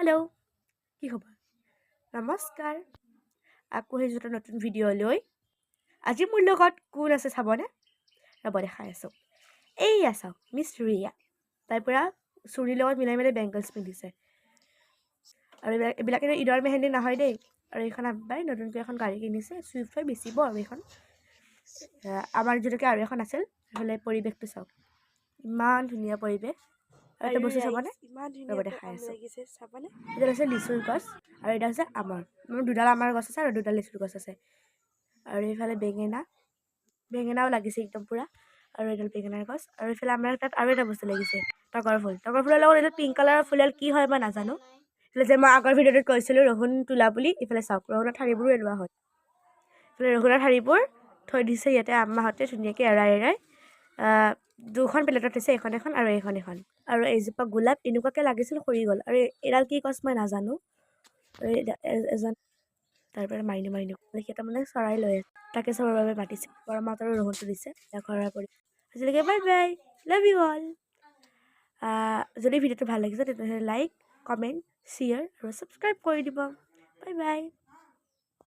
Hello', কি খবৰ? নমস্কাৰ। আকৌ আহিছোঁ এটা নতুন ভিডিঅ' লৈ। আজি মোৰ লগত কোন আছে চাবনে? ৰ'ব দেখাই আছোঁ। এইয়া চাওক, মিছ ৰিয়া। তাইৰ পৰা চুৰিৰ লগত মিলাই মিলাই বেংগলছ পিন্ধিছে। আৰু এইবিলাক কিন্তু ঈদৰ মেহেন্দি নহয় দেই। আৰু এইখন আব্বাই নতুনকৈ এখন গাড়ী কিনিছে, চুইফ্ট হয়, বেচিব আৰু এইখন। আমাৰ যিটোকে আৰু এখন আছিল, সেইফালে পৰিৱেশটো চাওক, ইমান ধুনীয়া পৰিৱেশ। আৰু এটা বস্তু চাবনে? ৰ'ব দেখাই আছোঁ। এইডাল হৈছে লিচুৰ গছ আৰু এইডাল হৈছে আমৰ। দুডাল আমৰ গছ আছে আৰু দুডাল লিচুৰ গছ আছে। আৰু এইফালে বেঙেনাও লাগিছে একদম পূৰা। আৰু এডাল বেঙেনাৰ গছ। আৰু এইফালে আমাৰ তাত আৰু এটা বস্তু লাগিছে, তগৰ ফুল। তগৰ ফুলৰ লগত এইডাল পিংক কালাৰৰ ফুলডাল কি হয় মই নাজানো। এইফালে যে মই আগৰ ভিডিঅ'টোত কৈছিলোঁ ৰহুন তোলা বুলি, এইফালে চাওক ৰহুনৰ ঠাৰিবোৰো এৰুৱা হয়। এইফালে ৰহুনৰ ঠাৰিবোৰ থৈ দিছে ইয়াতে আম্মাহঁতে ধুনীয়াকৈ এৰাই দুখন প্লেটত থৈছে, এখন আৰু এইখন এখন। আৰু এইজোপা গোলাপ এনেকুৱাকৈ লাগিছিল সৰি গ'ল। আৰু এডাল কি গছ মই নাজানো। আৰু এজন তাৰ পৰা মাৰিনো সিহঁতে মানে চৰাই লৈ আছে, তাকে চাবৰ বাবে মাতিছে। গৰমত আৰু ৰহুনটো দিছে ঘৰৰ কৰি। আজিলৈকে bye bye, love you all. যদি ভিডিঅ'টো ভাল লাগিছে তেতিয়াহ'লে লাইক, কমেণ্ট, শ্বেয়াৰ আৰু ছাবস্ক্ৰাইব কৰি দিব। Bye bye.